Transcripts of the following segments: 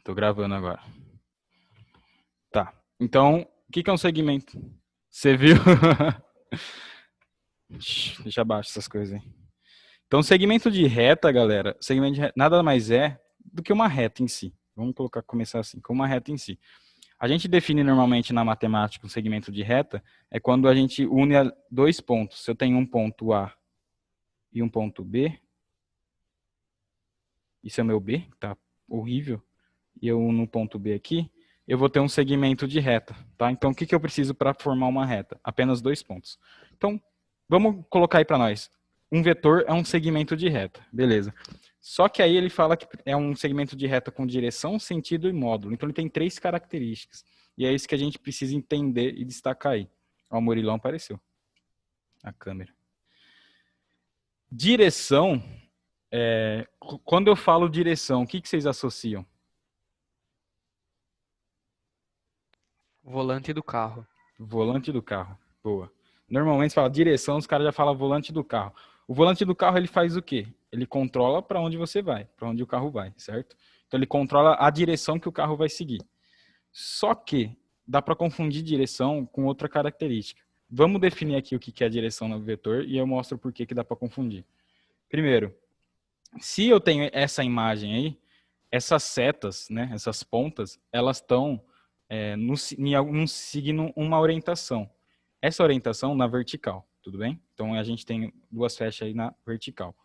Tô gravando agora. Tá. Então, o que é um segmento? Você viu? Deixa abaixo essas coisas aí. Então, segmento de reta, galera, segmento de reta nada mais é do que uma reta em si. Vamos começar assim, com uma reta em si. A gente define normalmente na matemática um segmento de reta é quando a gente une dois pontos. Se eu tenho um ponto A e um ponto B, isso é meu B, que tá horrível, e eu uno o ponto B aqui, eu vou ter um segmento de reta, tá? Então, o que eu preciso para formar uma reta? Apenas dois pontos. Então, vamos colocar aí para nós. Um vetor é um segmento de reta, beleza. Só que aí ele fala que é um segmento de reta com direção, sentido e módulo. Então, ele tem três características. E é isso que a gente precisa entender e destacar aí. Ó, o Murilão apareceu. A câmera. Direção, quando eu falo direção, o que vocês associam? Volante do carro. Volante do carro. Boa. Normalmente se fala direção, os caras já falam volante do carro. O volante do carro ele faz o quê? Ele controla para onde você vai, para onde o carro vai, certo? Então ele controla a direção que o carro vai seguir. Só que dá para confundir direção com outra característica. Vamos definir aqui o que é a direção no vetor e eu mostro por que dá para confundir. Primeiro, se eu tenho essa imagem aí, essas setas, né, essas pontas, elas estão seguindo uma orientação. Essa orientação na vertical, tudo bem? Então a gente tem duas flechas aí na vertical.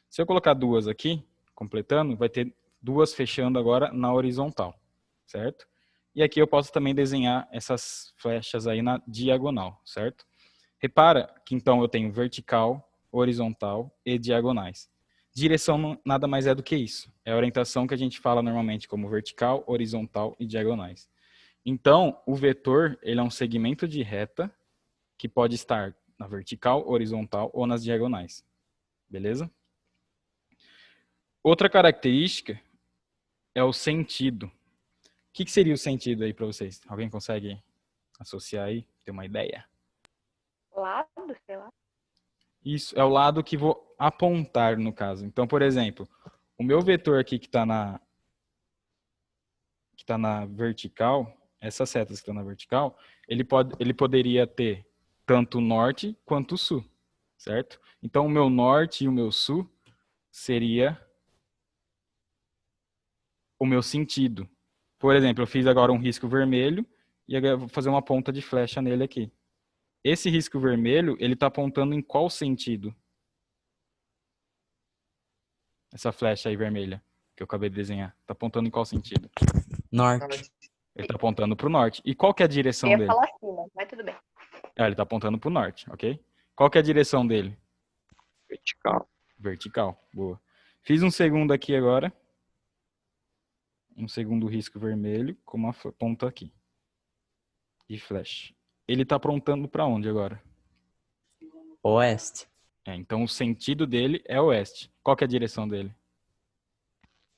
Se eu colocar duas aqui, completando, vai ter duas fechando agora na horizontal, certo? E aqui eu posso também desenhar essas flechas aí na diagonal, certo? Repara que então eu tenho vertical, horizontal e diagonais. Direção nada mais é do que isso. É a orientação que a gente fala normalmente como vertical, horizontal e diagonais. Então, o vetor ele é um segmento de reta que pode estar na vertical, horizontal ou nas diagonais. Beleza? Outra característica é o sentido. O que seria o sentido aí para vocês? Alguém consegue associar aí? Ter uma ideia? Lado, sei lá. Isso, é o lado que vou apontar, no caso. Então, por exemplo, o meu vetor aqui que está na vertical, essas setas que estão na vertical, ele poderia ter tanto norte quanto sul, certo? Então, o meu norte e o meu sul seria o meu sentido. Por exemplo, eu fiz agora um risco vermelho e agora eu vou fazer uma ponta de flecha nele aqui. Esse risco vermelho, ele está apontando em qual sentido? Essa flecha aí vermelha que eu acabei de desenhar. Está apontando em qual sentido? Norte. Ele está apontando para o norte. E qual que é a Eu direção ia dele? falar cima, mas tudo bem. Ele está apontando para o norte, ok? Qual que é a direção dele? Vertical. Vertical, boa. Fiz um segundo aqui agora. Um segundo risco vermelho com uma ponta aqui. De flecha. Ele está apontando para onde agora? Oeste. Então o sentido dele é oeste. Qual que é a direção dele?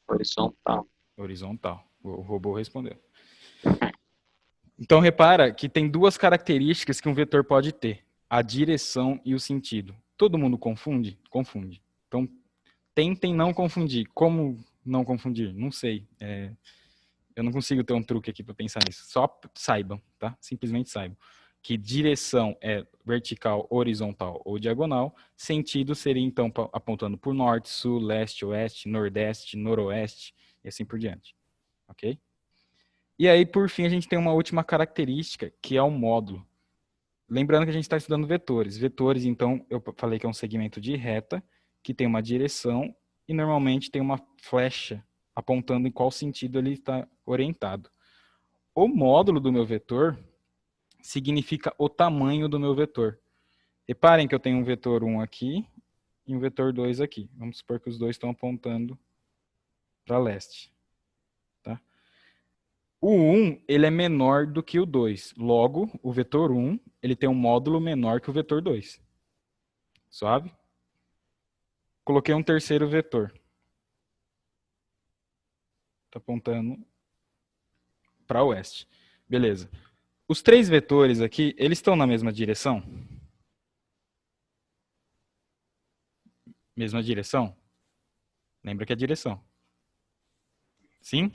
Horizontal. Horizontal. O robô respondeu. Então repara que tem duas características que um vetor pode ter. A direção e o sentido. Todo mundo confunde? Confunde. Então tentem não confundir. Como não confundir? Não sei. Eu não consigo ter um truque aqui para pensar nisso. Só saibam, tá? Simplesmente saibam. Que direção é vertical, horizontal ou diagonal. Sentido seria, então, apontando por norte, sul, leste, oeste, nordeste, noroeste e assim por diante. Ok? E aí, por fim, a gente tem uma última característica, que é o módulo. Lembrando que a gente está estudando vetores. Vetores, então, eu falei que é um segmento de reta, que tem uma direção e normalmente tem uma flecha apontando em qual sentido ele está orientado. O módulo do meu vetor significa o tamanho do meu vetor. Reparem que eu tenho um vetor 1 aqui e um vetor 2 aqui. Vamos supor que os dois estão apontando para leste. Tá? O 1 ele é menor do que o 2. Logo, o vetor 1 ele tem um módulo menor que o vetor 2. Suave? Coloquei um terceiro vetor. Está apontando para oeste. Beleza. Os três vetores aqui, eles estão na mesma direção? Mesma direção? Lembra que é direção. Sim?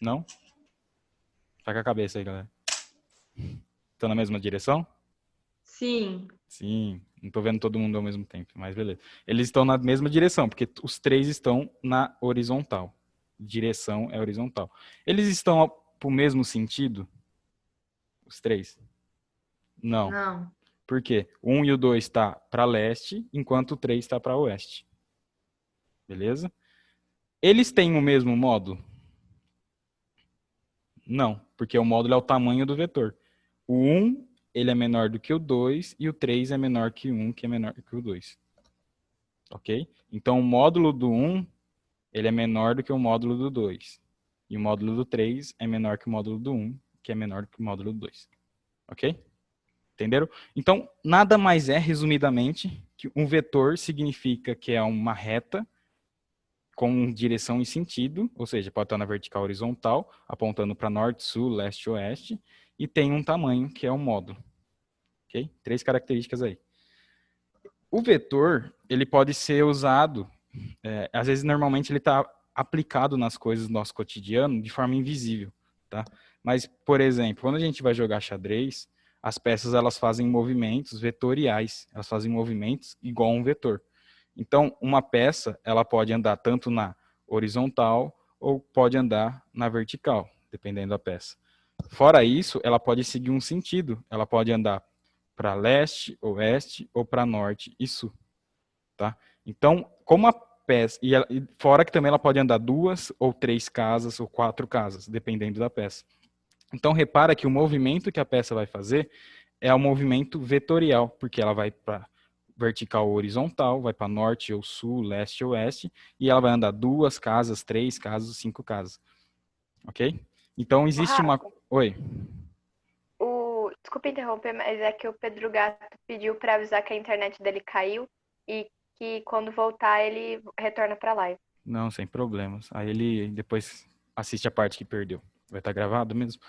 Não? Tá com a cabeça aí, galera. Estão na mesma direção? Sim. Sim. Não tô vendo todo mundo ao mesmo tempo, mas beleza. Eles estão na mesma direção, porque os três estão na horizontal. Direção é horizontal. Eles estão pro mesmo sentido? Os três? Não. Não. Por quê? O 1 e o 2 está para leste, enquanto o 3 está para oeste. Beleza? Eles têm o mesmo módulo? Não, porque o módulo é o tamanho do vetor. O 1, ele é menor do que o 2, e o 3 é menor que o 1, que é menor que o 2. Ok? Então, o módulo do 1, ele é menor do que o módulo do 2. E o módulo do 3 é menor que o módulo do 1, que é menor do que o módulo do 2. Ok? Entenderam? Então, nada mais é, resumidamente, que um vetor significa que é uma reta com direção e sentido, ou seja, pode estar na vertical horizontal, apontando para norte, sul, leste, oeste, e tem um tamanho, que é o módulo. Ok? 3 características aí. O vetor, ele pode ser usado, às vezes, normalmente, ele está aplicado nas coisas do nosso cotidiano de forma invisível, tá? Mas, por exemplo, quando a gente vai jogar xadrez, as peças elas fazem movimentos vetoriais, elas fazem movimentos igual a um vetor. Então, uma peça, ela pode andar tanto na horizontal ou pode andar na vertical, dependendo da peça. Fora isso, ela pode seguir um sentido. Ela pode andar para leste, oeste ou para norte e sul, tá? Então, como a peça e fora que também ela pode andar 2 ou 3 casas ou 4 casas, dependendo da peça. Então, repara que o movimento que a peça vai fazer é o movimento vetorial, porque ela vai para vertical ou horizontal, vai para norte ou sul, leste ou oeste, e ela vai andar 2 casas, 3 casas, 5 casas. Ok? Então, existe uma... Oi. Desculpa interromper, mas é que o Pedro Gato pediu para avisar que a internet dele caiu e que quando voltar ele retorna para a live. Não, sem problemas. Aí ele depois assiste a parte que perdeu. Vai estar gravado mesmo?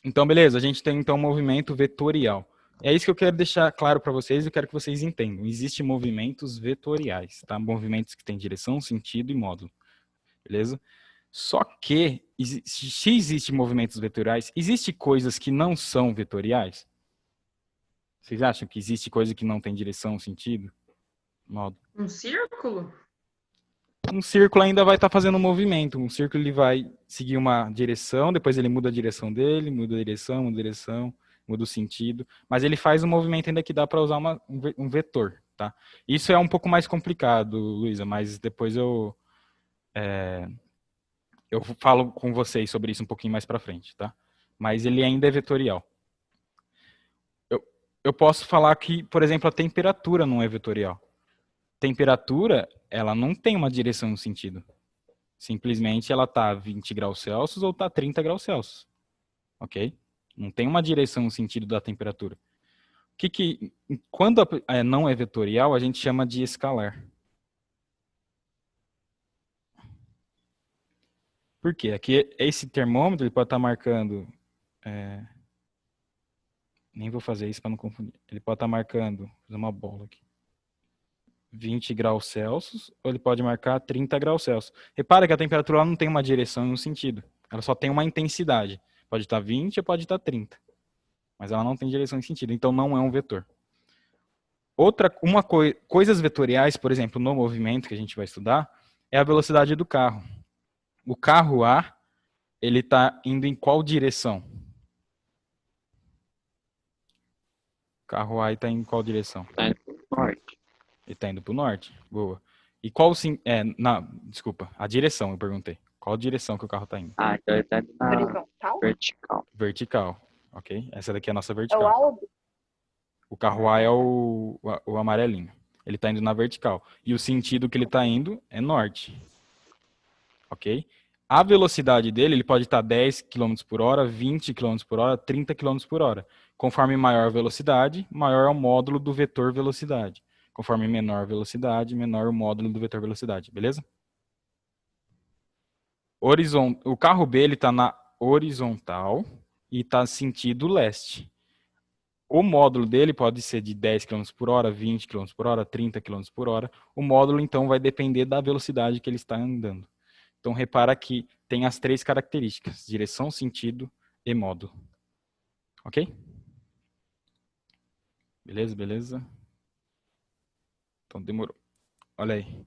Então, beleza. A gente tem, então, um movimento vetorial. É isso que eu quero deixar claro para vocês e eu quero que vocês entendam. Existem movimentos vetoriais, tá? Movimentos que têm direção, sentido e módulo. Beleza? Só que, se existem movimentos vetoriais, existem coisas que não são vetoriais? Vocês acham que existe coisa que não tem direção, sentido, módulo? Um círculo? Um círculo ainda vai estar fazendo um movimento. Um círculo ele vai seguir uma direção, depois ele muda a direção dele, muda a direção, muda o sentido. Mas ele faz um movimento ainda que dá para usar um vetor, tá? Isso é um pouco mais complicado, Luísa, mas depois eu falo com vocês sobre isso um pouquinho mais para frente, tá? Mas ele ainda é vetorial. Eu posso falar que, por exemplo, a temperatura não é vetorial. Temperatura, ela não tem uma direção no sentido. Simplesmente ela está a 20 graus Celsius ou está a 30 graus Celsius. Ok? Não tem uma direção no sentido da temperatura. Quando não é vetorial, a gente chama de escalar. Por quê? Aqui, esse termômetro ele pode estar marcando... nem vou fazer isso para não confundir. Ele pode estar marcando... Vou fazer uma bola aqui. 20 graus Celsius, ou ele pode marcar 30 graus Celsius. Repara que a temperatura não tem uma direção e um sentido. Ela só tem uma intensidade. Pode estar 20 ou pode estar 30. Mas ela não tem direção e sentido, então não é um vetor. Coisas vetoriais, por exemplo, no movimento que a gente vai estudar, é a velocidade do carro. O carro A, ele está indo em qual direção? O carro A está em qual direção? Tá indo pro norte. Ele está indo para o norte. Boa. E desculpa, a direção, eu perguntei. Qual direção que o carro está indo? Ah, então ele tá indo na Horizontal? vertical. Vertical, ok? Essa daqui é a nossa É o vertical. Aldo? O carro A é o amarelinho. Ele está indo na vertical. E o sentido que ele está indo é norte. Ok? A velocidade dele, ele pode estar 10 km por hora, 20 km por hora, 30 km por hora. Conforme maior a velocidade, maior é o módulo do vetor velocidade. Conforme menor a velocidade, menor o módulo do vetor velocidade. Beleza? O carro B está na horizontal e está sentido leste. O módulo dele pode ser de 10 km por hora, 20 km por hora, 30 km por hora. O módulo, então, vai depender da velocidade que ele está andando. Então, repara que tem as 3 características, direção, sentido e modo. Ok? Beleza, beleza? Então, demorou. Olha aí.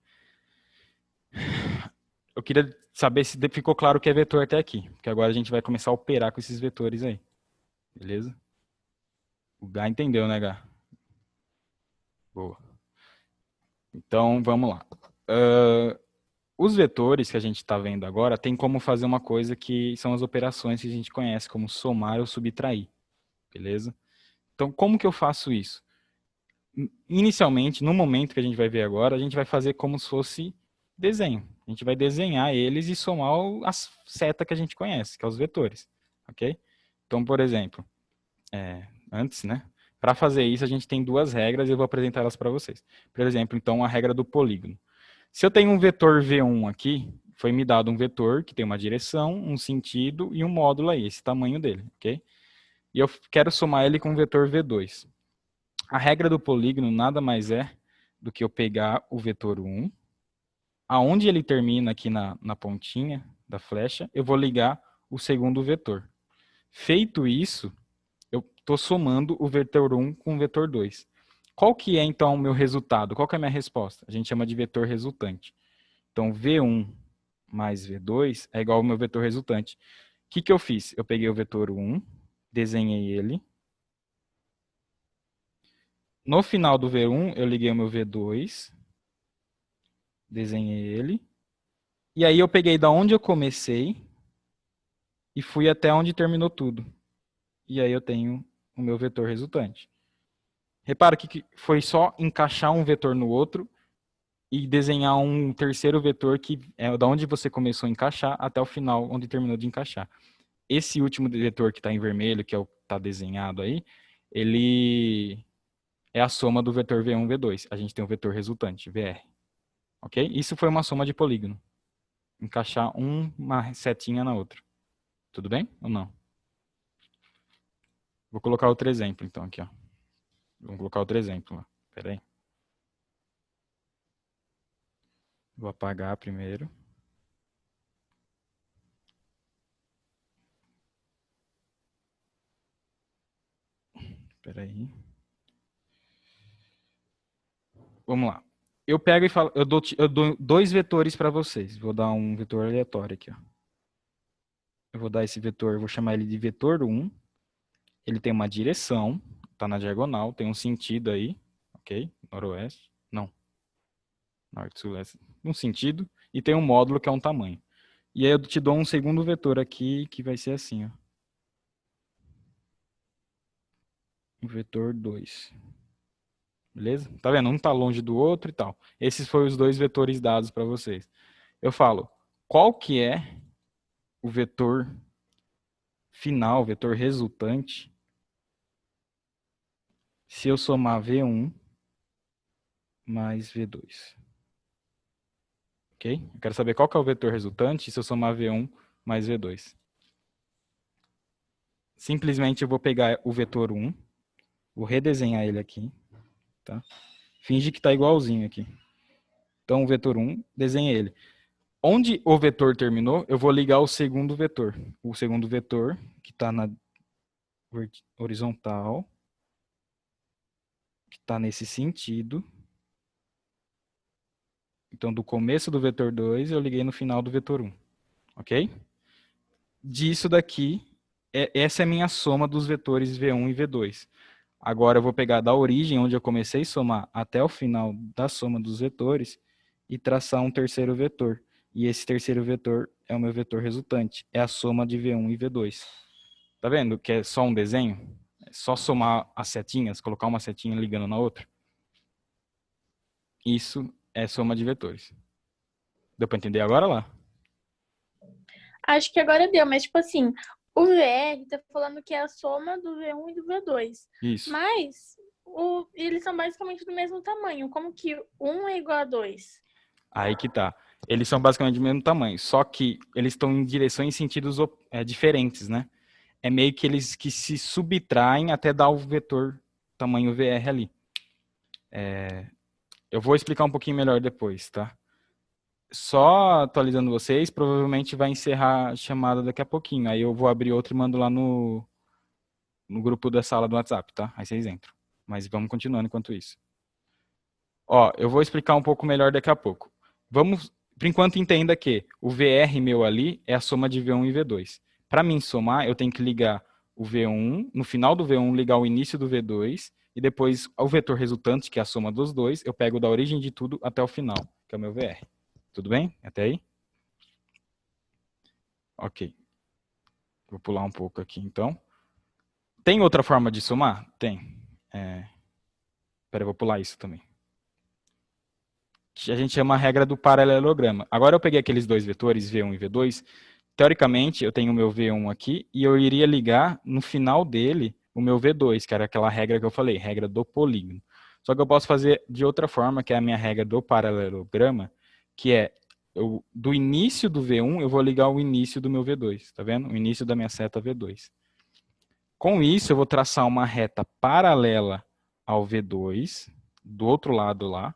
Eu queria saber se ficou claro o que é vetor até aqui, porque agora a gente vai começar a operar com esses vetores aí. Beleza? O Gá entendeu, né, Gá? Boa. Então, vamos lá. Os vetores que a gente está vendo agora tem como fazer uma coisa que são as operações que a gente conhece como somar ou subtrair. Beleza? Então, como que eu faço isso? Inicialmente, no momento que a gente vai ver agora, a gente vai fazer como se fosse desenho. A gente vai desenhar eles e somar as setas que a gente conhece, que é os vetores. Ok? Então, por exemplo, antes, né? Para fazer isso, a gente tem 2 regras e eu vou apresentar elas para vocês. Por exemplo, então, a regra do polígono. Se eu tenho um vetor V1 aqui, foi me dado um vetor que tem uma direção, um sentido e um módulo aí, esse tamanho dele, ok? E eu quero somar ele com o vetor V2. A regra do polígono nada mais é do que eu pegar o vetor 1, aonde ele termina aqui na pontinha da flecha, eu vou ligar o segundo vetor. Feito isso, eu estou somando o vetor 1 com o vetor 2. Qual que é, então, o meu resultado? Qual que é a minha resposta? A gente chama de vetor resultante. Então, V1 mais V2 é igual ao meu vetor resultante. O que eu fiz? Eu peguei o vetor 1, desenhei ele. No final do V1, eu liguei o meu V2, desenhei ele. E aí eu peguei da onde eu comecei e fui até onde terminou tudo. E aí eu tenho o meu vetor resultante. Repara que foi só encaixar um vetor no outro e desenhar um terceiro vetor que é da onde você começou a encaixar até o final, onde terminou de encaixar. Esse último vetor que está em vermelho, que é o que está desenhado aí, ele é a soma do vetor V1 e V2. A gente tem o vetor resultante, VR. Ok? Isso foi uma soma de polígono. Encaixar uma setinha na outra. Tudo bem ou não? Vou colocar outro exemplo, então, aqui, ó. Vamos colocar outro exemplo lá. Espera aí. Vou apagar primeiro. Espera aí. Vamos lá. Eu pego e falo, eu dou 2 vetores para vocês. Vou dar um vetor aleatório aqui, ó. Eu vou dar esse vetor, vou chamar ele de vetor 1. Ele tem uma direção, tá na diagonal, tem um sentido aí, ok? Noroeste, não. Norte, sul, leste. Um sentido, e tem um módulo que é um tamanho. E aí eu te dou um segundo vetor aqui, que vai ser assim, ó. O vetor 2. Beleza? Tá vendo? Um tá longe do outro e tal. Esses foram os 2 vetores dados para vocês. Eu falo, qual que é o vetor final, o vetor resultante, se eu somar V1 mais V2? Ok? Eu quero saber qual que é o vetor resultante se eu somar V1 mais V2. Simplesmente eu vou pegar o vetor 1, vou redesenhar ele aqui, tá? Finge que está igualzinho aqui. Então, o vetor 1, desenha ele. Onde o vetor terminou, eu vou ligar o segundo vetor. O segundo vetor, que está na horizontal, que está nesse sentido. Então, do começo do vetor 2, eu liguei no final do vetor 1. Ok? Disso daqui, essa é a minha soma dos vetores V1 e V2. Agora eu vou pegar da origem, onde eu comecei a somar, até o final da soma dos vetores, e traçar um terceiro vetor. E esse terceiro vetor é o meu vetor resultante. É a soma de V1 e V2. Tá vendo que é só um desenho? É só somar as setinhas, colocar uma setinha ligando na outra. Isso é soma de vetores. Deu para entender agora lá? Acho que agora deu, mas tipo assim, o VR tá falando que é a soma do V1 e do V2. Isso. Mas eles são basicamente do mesmo tamanho. Como que 1 é igual a 2? Aí que tá. Eles são basicamente do mesmo tamanho, só que eles estão em direções e sentidos diferentes, né? É meio que eles que se subtraem até dar o vetor tamanho VR ali. Eu vou explicar um pouquinho melhor depois, tá? só atualizando vocês, provavelmente vai encerrar a chamada daqui a pouquinho. Aí eu vou abrir outro e mando lá no grupo da sala do WhatsApp, tá? Aí vocês entram. Mas vamos continuando enquanto isso. Ó, eu vou explicar um pouco melhor daqui a pouco. Vamos, por enquanto, entenda que o VR meu ali é a soma de V1 e V2. Para mim somar, eu tenho que ligar o V1, no final do V1, ligar o início do V2, e depois o vetor resultante, que é a soma dos dois, eu pego da origem de tudo até o final, que é o meu VR. Tudo bem? Até aí? Ok. Vou pular um pouco aqui, então. Tem outra forma de somar? Tem. Pera, eu vou pular isso também. A gente chama a regra do paralelograma. Agora eu peguei aqueles dois vetores, V1 e V2. Teoricamente, eu tenho o meu V1 aqui e eu iria ligar no final dele o meu V2, que era aquela regra que eu falei, regra do polígono. Só que eu posso fazer de outra forma, que é a minha regra do paralelograma, que é do início do V1 eu vou ligar o início do meu V2, tá vendo? O início da minha seta V2. Com isso, eu vou traçar uma reta paralela ao V2, do outro lado lá,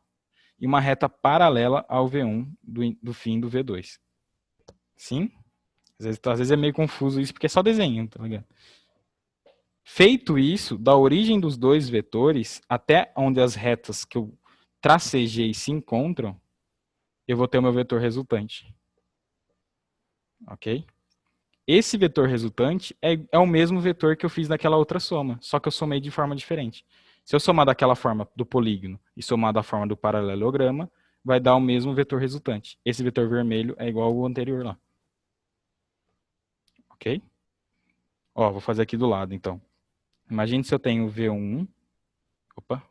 e uma reta paralela ao V1 do fim do V2. Sim? Às vezes é meio confuso isso, porque é só desenho, tá ligado? Feito isso, da origem dos dois vetores até onde as retas que eu tracejei se encontram, eu vou ter o meu vetor resultante. Ok? Esse vetor resultante é o mesmo vetor que eu fiz naquela outra soma, só que eu somei de forma diferente. Se eu somar daquela forma do polígono e somar da forma do paralelograma, vai dar o mesmo vetor resultante. Esse vetor vermelho é igual ao anterior lá. Ok? Ó, vou fazer aqui do lado, então. Imagine se eu tenho V1. Opa.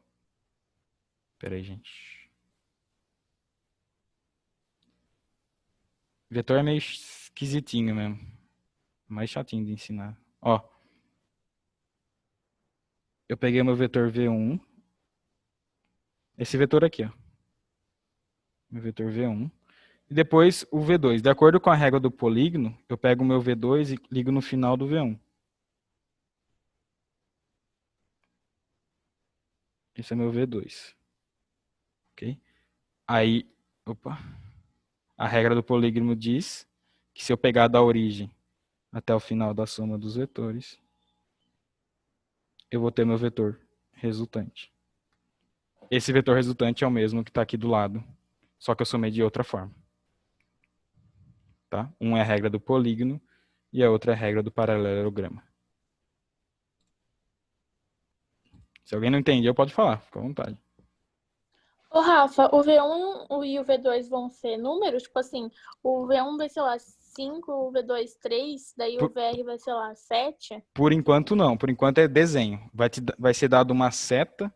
Pera aí, gente. Vetor é meio esquisitinho mesmo. Mais chatinho de ensinar. Ó. Eu peguei o meu vetor V1. Esse vetor aqui, ó. Meu vetor V1. E depois o V2. De acordo com a regra do polígono, eu pego o meu V2 e ligo no final do V1. Esse é meu V2. Ok? Aí, opa. A regra do polígono diz que se eu pegar da origem até o final da soma dos vetores, eu vou ter meu vetor resultante. Esse vetor resultante é o mesmo que está aqui do lado, só que eu somei de outra forma. Tá? Um é a regra do polígono e a outra é a regra do paralelograma. Se alguém não entendeu, pode falar, fica à vontade. Ô, Rafa, o V1 e o V2 vão ser números? Tipo assim, o V1 vai ser lá 5, o V2 3, daí o VR vai ser lá 7? Por enquanto não, por enquanto é desenho. Vai ser dado uma seta.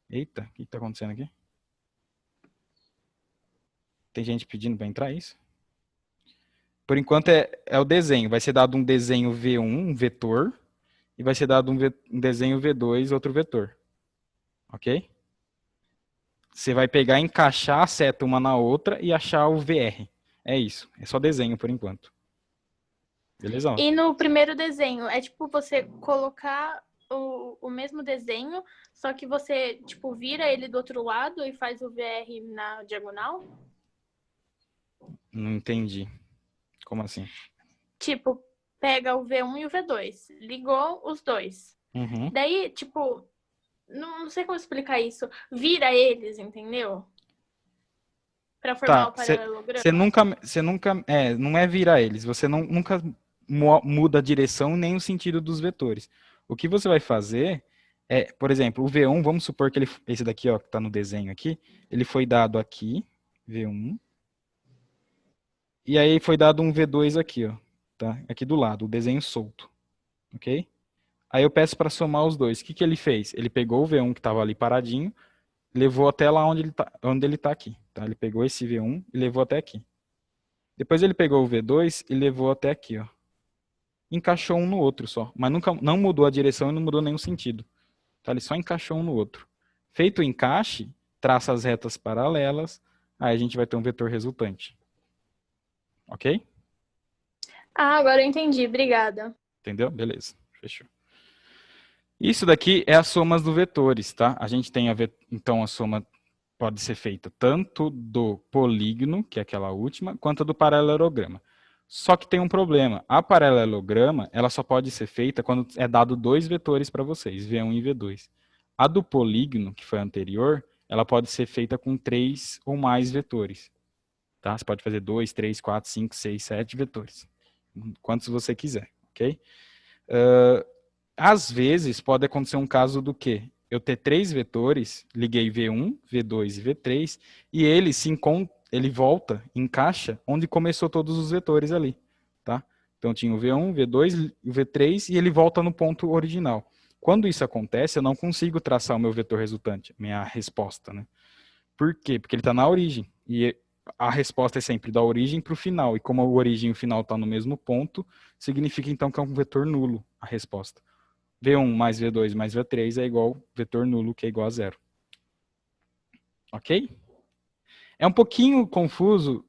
Eita, o que está acontecendo aqui? Tem gente pedindo para entrar isso? Por enquanto é o desenho. Vai ser dado um desenho V1, um vetor, e vai ser dado um desenho V2, outro vetor. Ok? Você vai pegar, encaixar a seta uma na outra e achar o VR. É isso. É só desenho por enquanto. Beleza? E no primeiro desenho, é tipo você colocar o mesmo desenho, só que você, tipo, vira ele do outro lado e faz o VR na diagonal? Não entendi. Como assim? Tipo, pega o V1 e o V2, ligou os dois. Uhum. Daí, tipo, não sei como explicar isso, vira eles, entendeu? Pra formar o paralelograma. Você nunca, não é virar eles. Você nunca muda a direção nem o sentido dos vetores. O que você vai fazer é, por exemplo, o V1, vamos supor que esse daqui, ó, que está no desenho aqui, ele foi dado aqui, V1, e aí foi dado um V2 aqui, ó, tá? Aqui do lado, o desenho solto, ok? Aí eu peço para somar os dois. O que ele fez? Ele pegou o V1 que estava ali paradinho, levou até lá onde ele tá aqui, tá? Ele pegou esse V1 e levou até aqui. Depois ele pegou o V2 e levou até aqui, ó. Encaixou um no outro só, mas não mudou a direção e não mudou nenhum sentido. Tá? Ele só encaixou um no outro. Feito o encaixe, traça as retas paralelas, aí a gente vai ter um vetor resultante. Ok? Ah, agora eu entendi. Obrigada. Entendeu? Beleza. Fechou. Isso daqui é as somas dos vetores, tá? A gente tem então a soma pode ser feita tanto do polígono, que é aquela última, quanto do paralelograma. Só que tem um problema. A paralelograma, ela só pode ser feita quando é dado 2 vetores para vocês, V1 e V2. A do polígono, que foi a anterior, ela pode ser feita com 3 ou mais vetores. Tá? Você pode fazer 2, 3, 4, 5, 6, 7 vetores. Quantos você quiser, ok? Às vezes, pode acontecer um caso do quê? Eu ter 3 vetores, liguei V1, V2 e V3, e ele volta, encaixa, onde começou todos os vetores ali, tá? Então tinha o V1, V2 e o V3, e ele volta no ponto original. Quando isso acontece, eu não consigo traçar o meu vetor resultante, minha resposta, né? Por quê? Porque ele está na origem, e a resposta é sempre da origem para o final, e como a origem e o final estão no mesmo ponto, significa então que é um vetor nulo a resposta. V1 mais V2 mais V3 é igual vetor nulo, que é igual a 0. Ok? É um pouquinho confuso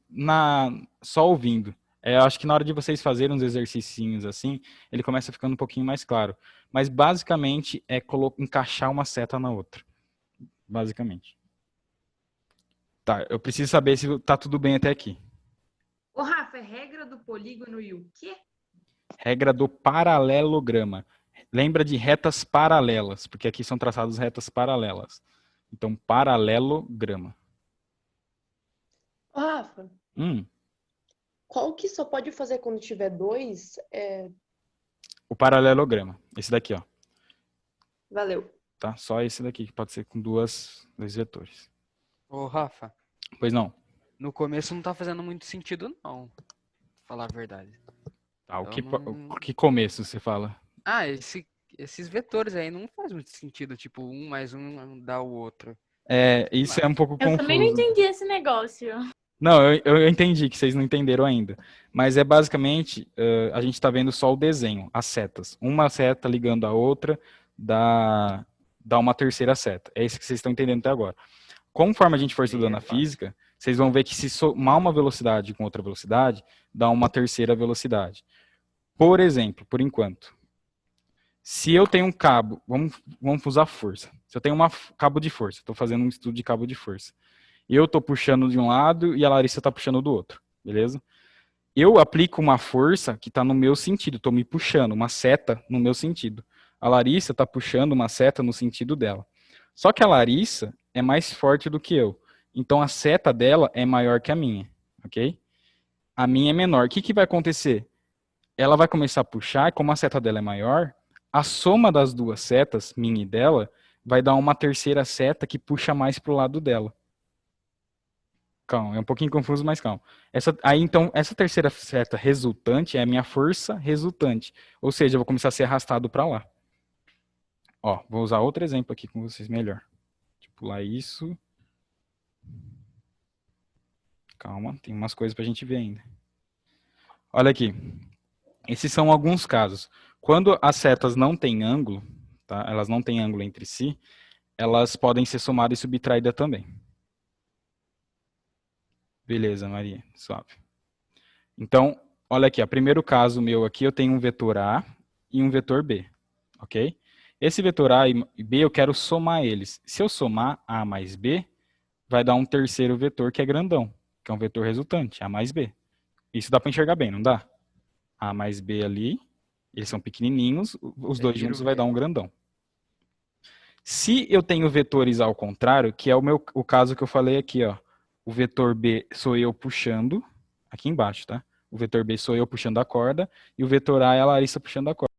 só ouvindo. Eu acho que na hora de vocês fazerem uns exercícios assim, ele começa ficando um pouquinho mais claro. Mas basicamente é encaixar uma seta na outra. Basicamente. Tá, eu preciso saber se tá tudo bem até aqui. Ô, Rafa, é regra do polígono e o quê? Regra do paralelograma. Lembra de retas paralelas, porque aqui são traçadas retas paralelas. Então, paralelograma. Ô, Rafa, qual que só pode fazer quando tiver 2? O paralelograma. Esse daqui, ó. Valeu. Tá? Só esse daqui, que pode ser com dois vetores. Ô, Rafa, Pois não. no começo não tá fazendo muito sentido, não. Pra falar a verdade. Tá, Então, que começo você fala? Ah, esses vetores aí não faz muito sentido. Tipo, um mais um dá o outro. Isso é um pouco Eu confuso. também não entendi esse negócio. Não, eu entendi que vocês não entenderam ainda. Mas é basicamente, a gente está vendo só o desenho, as setas. Uma seta ligando a outra dá uma terceira seta. É isso que vocês estão entendendo até agora. Conforme a gente for estudando a física, vocês vão ver que se somar uma velocidade com outra velocidade, dá uma terceira velocidade. Por exemplo, por enquanto, se eu tenho um cabo, vamos usar força. Se eu tenho cabo de força, estou fazendo um estudo de cabo de força. Eu estou puxando de um lado e a Larissa está puxando do outro, beleza? Eu aplico uma força que está no meu sentido, estou me puxando, uma seta no meu sentido. A Larissa está puxando uma seta no sentido dela. Só que a Larissa é mais forte do que eu. Então a seta dela é maior que a minha, ok? A minha é menor. O que vai acontecer? Ela vai começar a puxar, e como a seta dela é maior, a soma das duas setas, minha e dela, vai dar uma terceira seta que puxa mais para o lado dela. Calma, é um pouquinho confuso, mas calma. Então, essa terceira seta resultante é a minha força resultante. Ou seja, eu vou começar a ser arrastado para lá. Ó, vou usar outro exemplo aqui com vocês melhor. Deixa eu pular isso. Calma, tem umas coisas para a gente ver ainda. Olha aqui. Esses são alguns casos. Quando as setas não têm ângulo, tá? Elas não têm ângulo entre si, elas podem ser somadas e subtraídas também. Beleza, Maria, suave. Então, olha aqui, o primeiro caso meu aqui, eu tenho um vetor A e um vetor B, ok? Esse vetor A e B, eu quero somar eles. Se eu somar A mais B, vai dar um terceiro vetor que é grandão, que é um vetor resultante, A mais B. Isso dá para enxergar bem, não dá? A mais B ali, eles são pequenininhos, os dois juntos vai dar um grandão. Se eu tenho vetores ao contrário, que é o caso que eu falei aqui, ó. O vetor B sou eu puxando, aqui embaixo, tá? O vetor B sou eu puxando a corda, e o vetor A é a Larissa puxando a corda.